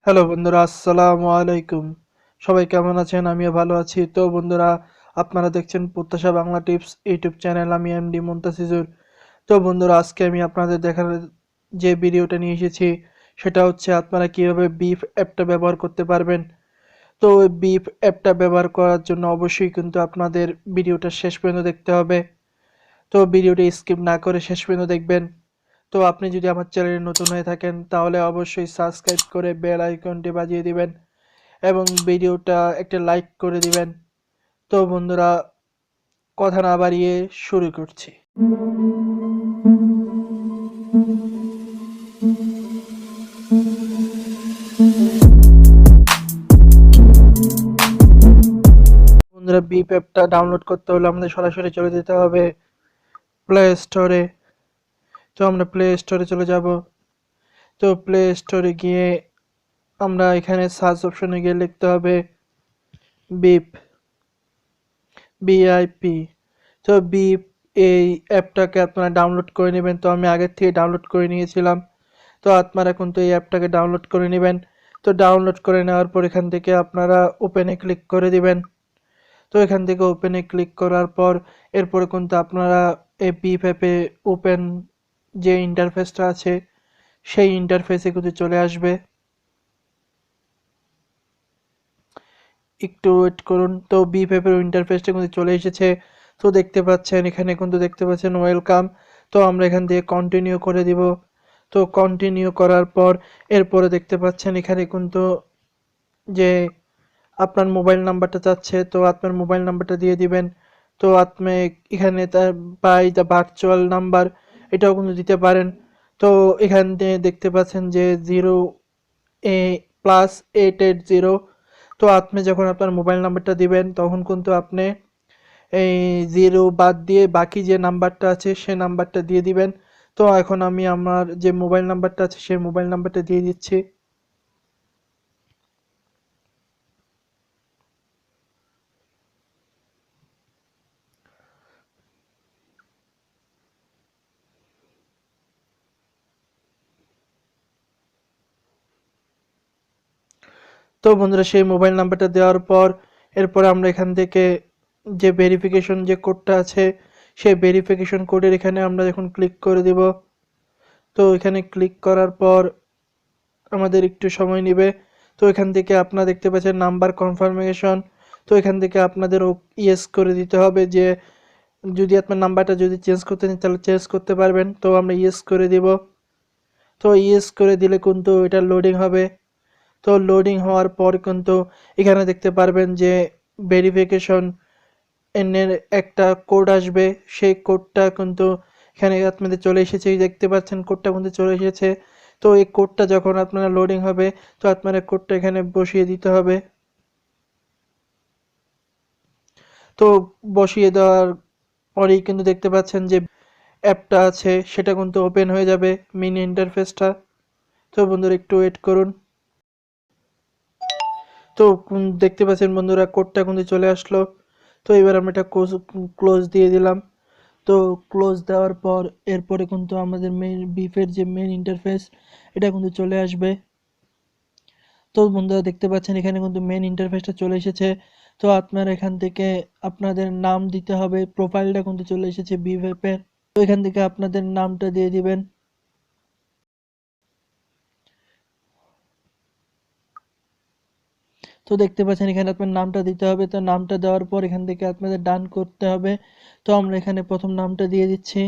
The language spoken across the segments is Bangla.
হ্যালো বন্ধুরা, আসসালামু আলাইকুম। সবাই কেমন আছেন? আমিও ভালো আছি। তো বন্ধুরা, আপনারা দেখছেন প্রত্যাশা বাংলা টিপস ইউটিউব চ্যানেল। আমি এমডি montasijur। তো বন্ধুরা, আজকে আমি আপনাদের দেখার যে ভিডিওটা নিয়ে এসেছি সেটা হচ্ছে আপনারা কিভাবে বিপ অ্যাপটা ব্যবহার করতে পারবেন। তো ওই বিপ অ্যাপটা ব্যবহার করার জন্য অবশ্যই কিন্তু আপনাদের ভিডিওটা শেষ পর্যন্ত দেখতে হবে। তো ভিডিওটি স্কিপ না করে শেষ পর্যন্ত দেখবেন। তো আপনি যদি আমার চ্যানেলে নতুন হয়ে থাকেন তাহলে অবশ্যই সাবস্ক্রাইব করে বেল আইকনটি বাজিয়ে দিবেন এবং ভিডিওটা একটা লাইক করে দিবেন। তো বন্ধুরা, কথা না বাড়িয়ে শুরু করছি। বন্ধুরা, বিপ অ্যাপটা ডাউনলোড করতে হলে আমাদের সরাসরি চলে যেতে হবে প্লে স্টোরে। তো আমরা প্লে স্টোরে চলে যাব। তো প্লে স্টোরে গিয়ে আমরা এখানে সার্চ অপশনে গিয়ে লিখতে হবে বিপ, BIP। তো বিপ এই অ্যাপটাকে আপনারা ডাউনলোড করে নেবেন। তো আমি আগের থেকে ডাউনলোড করে নিয়েছিলাম। তো আপনারা কিন্তু এই অ্যাপটাকে ডাউনলোড করে নেবেন। তো ডাউনলোড করে নেওয়ার পর এখান থেকে আপনারা ওপেনে ক্লিক করে দিবেন। তো এখান থেকে ওপেনে ক্লিক করার পর এরপরে কিন্তু আপনারা এই বিপ অ্যাপে ওপেন যে ইন্টারফেসটা আছে সেই ইন্টারফেসে কিন্তু চলে আসবে। একটু ওয়েট করুন। তো বিপ অ্যাপের ইন্টারফেসটা কিন্তু চলে এসেছে। তো দেখতে পাচ্ছেন এখানে কিন্তু দেখতে পাচ্ছেন ওয়েলকাম। তো আমরা এখান থেকে কন্টিনিউ করে দিব। তো কন্টিনিউ করার পর এরপরে দেখতে পাচ্ছেন এখানে কিন্তু যে আপনার মোবাইল নাম্বারটা চাচ্ছে, তো আপনার মোবাইল নাম্বারটা দিয়ে দিবেন। তো আপনি এখানে তার বাই দ্য ভার্চুয়াল নাম্বার এটাও কিন্তু দিতে পারেন। তো এখান থেকে দেখতে পাচ্ছেন যে 0+880। তো আপনি যখন আপনার মোবাইল নাম্বারটা দিবেন তখন কিন্তু আপনি এই 0 বাদ দিয়ে বাকি যে নাম্বারটা আছে সে নাম্বারটা দিয়ে দিবেন। তো এখন আমি আমার যে মোবাইল নাম্বারটা আছে সেই মোবাইল নাম্বারটা দিয়ে দিচ্ছি। তো বন্ধুরা, সেই মোবাইল নাম্বারটা দেওয়ার পর এরপরে আমরা এখান থেকে যে ভেরিফিকেশন যে কোডটা আছে সেই ভেরিফিকেশন কোডের এখানে আমরা এখন ক্লিক করে দিব। তো এখানে ক্লিক করার পর আমাদের একটু সময় নেবে। তো এখান থেকে আপনারা দেখতে পাচ্ছেন নাম্বার কনফার্মেশন। তো এখান থেকে আপনাদের ইয়েস করে দিতে হবে যে যদি আপনার নাম্বারটা যদি চেঞ্জ করতে চান তাহলে চেঞ্জ করতে পারবেন। তো আমরা ইয়েস করে দিব। তো ইয়েস করে দিলে কিন্তু এটা লোডিং হবে। তো লোডিং হওয়ার পর কিন্তু এখানে দেখতে পারবেন যে ভেরিফিকেশন এর একটা কোড আসবে। সেই কোডটা কিন্তু এখানে আপনাদের চলে এসেছে, দেখতে পাচ্ছেন কোডটা কিন্তু চলে এসেছে। তো এই কোডটা যখন আপনারা লোডিং হবে তো আপনারা কোডটা এখানে বসিয়ে দিতে হবে। তো বসিয়ে দেওয়ার পরেই কিন্তু দেখতে পাচ্ছেন যে অ্যাপটা আছে সেটা কিন্তু ওপেন হয়ে যাবে, মিনি ইন্টারফেসটা। তো বন্ধুরা, একটু ওয়েট করুন। তো দেখতে পাচ্ছেন বন্ধুরা কোডটা কিন্তু চলে আসলো। তো এবার আমরা এটা ক্লোজ দিয়ে দিলাম। তো ক্লোজ দেওয়ার পর এরপরে কিন্তু আমাদের মেইন বিফের যে মেইন ইন্টারফেস এটা কিন্তু চলে আসবে। তো বন্ধুরা, দেখতে পাচ্ছেন এখানে কিন্তু মেইন ইন্টারফেসটা চলে এসেছে। তো আপনারা এখান থেকে আপনাদের নাম দিতে হবে। প্রোফাইলটা কিন্তু চলে এসেছে বিভেপের। তো এখান থেকে আপনাদের নামটা দিয়ে দিবেন। তো দেখতে পাচ্ছেন এখানে আপনার নামটা দিতে হবে। তো নামটা দেওয়ার পর এখান থেকে আপনাদের ডান করতে হবে। তো আমরা এখানে প্রথম নামটা দিয়ে দিচ্ছি।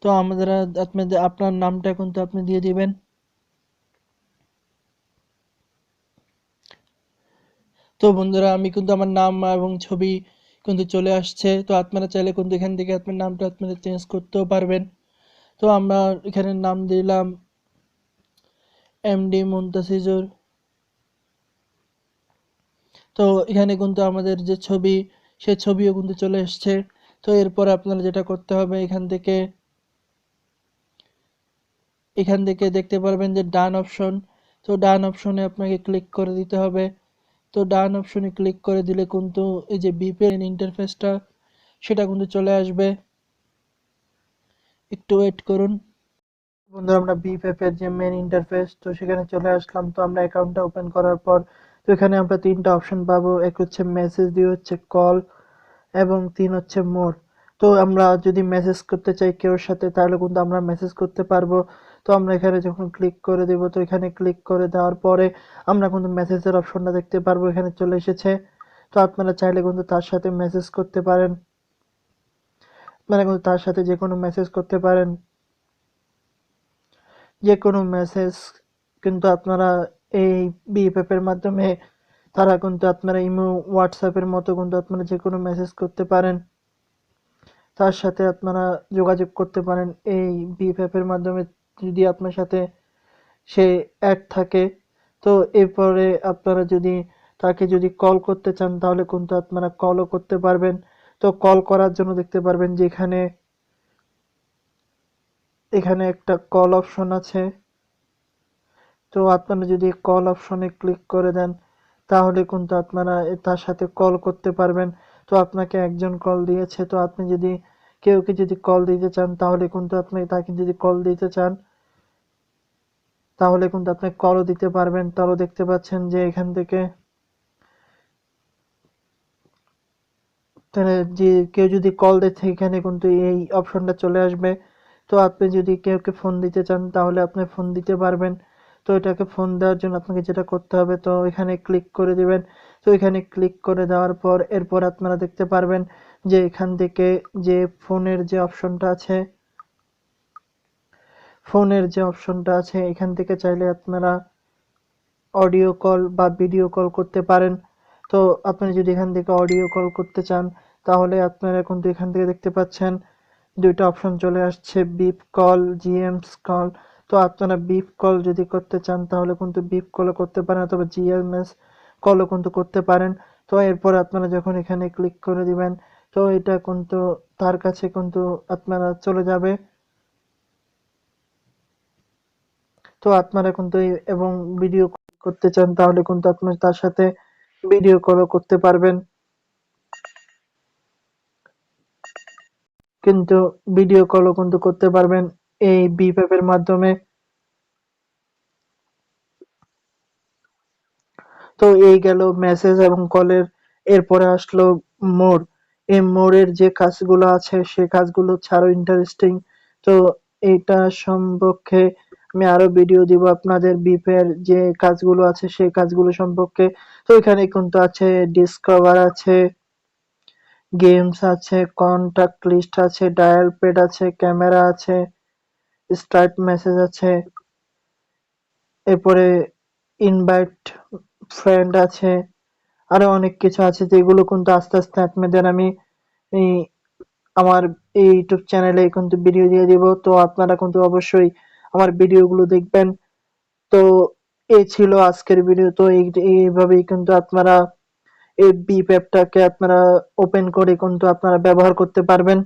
তো আমাদের আপনাদের আপনার নামটা কিন্তু আপনি দিয়ে দিবেন। তো বন্ধুরা, আমি কিন্তু আমার নাম এবং ছবি কিন্তু চলে আসছে। তো আপনারা চাইলে কিন্তু এখান থেকে আপনার নামটা আপনারা চেঞ্জ করতেও পারবেন। তো আমরা এখানে নাম দিলাম এমডি মুনতাসিজুর। তো এখানে কিন্তু আমাদের যে ছবি সে ছবিও কিন্তু চলে এসছে। তো এরপর আপনারা যেটা করতে হবে এখান থেকে দেখতে পারবেন যে ডান অপশন। তো ডান অপশনে আপনাকে ক্লিক করে দিতে হবে। তো ডান অপশনে ক্লিক করে দিলে কিন্তু এই যে বিপের ইন্টারফেসটা সেটা কিন্তু চলে আসবে। একটু ওয়েট করুন। বন্ধুরা আমরা বিপ অ্যাপের যে মেন ইন্টারফেস, তো সেখানে চলে আসলাম। তো আমরা অ্যাকাউন্টটা ওপেন করার পর তো এখানে আমরা তিনটা অপশন পাবো। এক হচ্ছে মেসেজ, দুই হচ্ছে কল এবং তিন হচ্ছে মোর। তো আমরা যদি মেসেজ করতে চাই কেউর সাথে তাহলে কিন্তু আমরা মেসেজ করতে পারবো। তো আমরা এখানে যখন ক্লিক করে দেব, তো এখানে ক্লিক করে দেওয়ার পরে আমরা কিন্তু মেসেজের অপশনটা দেখতে পারবো, এখানে চলে এসেছে। তো আপনারা চাইলে কিন্তু তার সাথে মেসেজ করতে পারেন, মানে কিন্তু তার সাথে যে কোনো মেসেজ করতে পারেন, যে কোনো মেসেজ কিন্তু আপনারা এই বিপ অ্যাপের মাধ্যমে তারা কিন্তু আপনারা ইমো, হোয়াটসঅ্যাপের মতো কিন্তু আপনারা যে কোনো মেসেজ করতে পারেন, তার সাথে আপনারা যোগাযোগ করতে পারেন এই বিপ অ্যাপের মাধ্যমে। যদি আপনার সাথে সে অ্যাড থাকে, তো এরপরে আপনারা যদি তাকে যদি কল করতে চান তাহলে কিন্তু আপনারা কলও করতে পারবেন। তো কল করার জন্য দেখতে পারবেন যে এখানে এখানে একটা কল অপশন আছে। তো আপনারা যদি কল অপশনে ক্লিক করে দেন তাহলে কিন্তু আপনারা তার সাথে কল করতে পারবেন। তো আপনাকে একজন কল দিয়েছে, তো আপনি যদি কেউকে যদি কল দিতে চান তাহলে কিন্তু আপনি তাকে যদি কল দিতে চান তাহলে কিন্তু আপনি কলও দিতে পারবেন। তারও দেখতে পাচ্ছেন যে এখান থেকে তাহলে যে কেউ যদি কল দিচ্ছে এখানে কিন্তু এই অপশনটা চলে আসবে। তো আপনি যদি কেউকে ফোন দিতে চান তাহলে আপনি ফোন দিতে পারবেন। তো এটাকে ফোন দেওয়ার জন্য আপনাকে যেটা করতে হবে, তো এখানে ক্লিক করে দিবেন। তো এখানে ক্লিক করে দেওয়ার পর এরপর আপনারা দেখতে পারবেন যে এখান থেকে যে ফোনের যে অপশনটা আছে, এখান থেকে চাইলে আপনারা অডিও কল বা ভিডিও কল করতে পারেন। তো আপনি যদি এখান থেকে অডিও কল করতে চান তাহলে আপনারা কিন্তু এখান থেকে দেখতে পাচ্ছেন দুইটা অপশন চলে আসছে, বিপ কল, জিএমএস কল। তো আপনারা বিপ কল যদি করতে চান তাহলে কিন্তু বিপ কলও করতে পারেন, অথবা জিএমএস কলও কিন্তু করতে পারেন। তো এরপর আপনারা যখন এখানে ক্লিক করে দিবেন তো এটা কিন্তু তার কাছে কিন্তু আপনারা চলে যাবে। তো আপনারা কিন্তু এবং ভিডিও করতে চান তাহলে কিন্তু আপনার তার সাথে ভিডিও কলও করতে পারবেন, কিন্তু ভিডিও কলও কিন্তু করতে পারবেন এই বিপ অ্যাপের মাধ্যমে। তো এই গেল মেসেজ এবং কলের। এরপরে আসলো মোর। এই মোরের যে কাজগুলো আছে সে কাজগুলো হচ্ছে আরো ইন্টারেস্টিং। তো এইটা সম্পর্কে আমি আরো ভিডিও দিব আপনাদের, বিপের যে কাজগুলো আছে সেই কাজগুলো সম্পর্কে। তো এখানে কিন্তু আছে ডিসকভার আছে, গেমস আছে, কন্টাক্ট লিস্ট আছে, ডায়াল প্যাড আছে, ক্যামেরা আছে, স্টার্ট মেসেজ আছে, এরপরে ইনভাইট ফ্রেন্ড আছে, আরো অনেক কিছু আছে যেগুলো কিন্তু আস্তে আস্তে আপনাদের আমি এই আমার এই ইউটিউব চ্যানেলে কিন্তু ভিডিও দিয়ে দিব। তো আপনারা কিন্তু অবশ্যই আমার ভিডিওগুলো দেখবেন। তো এই ছিল আজকের ভিডিও। তো এইভাবেই কিন্তু আপনারা এই বিপ অ্যাপটাকে আপনারা ওপেন করে কিন্তু আপনারা ব্যবহার করতে পারবেন।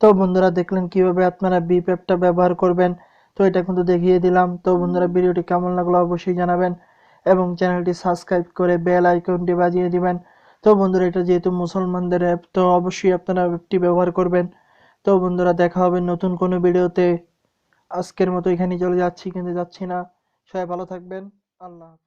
তো বন্ধুরা দেখলেন কিভাবে আপনারা বিপ অ্যাপটা ব্যবহার করবেন। তো এটা কিন্তু দেখিয়ে দিলাম। তো বন্ধুরা ভিডিওটি কেমন লাগলো অবশ্যই জানাবেন এবং চ্যানেলটি সাবস্ক্রাইব করে বেল আইকনটি বাজিয়ে দিবেন। তো বন্ধুরা এটা যেহেতু মুসলমানদের অ্যাপ, তো অবশ্যই আপনারা অ্যাপটি ব্যবহার করবেন। তো বন্ধুরা দেখা হবে নতুন কোনো ভিডিওতে। আজকের মতো এখানেই চলে যাচ্ছি, কিন্তু যাচ্ছি না। সবাই ভালো থাকবেন। আল্লাহ হাফেজ।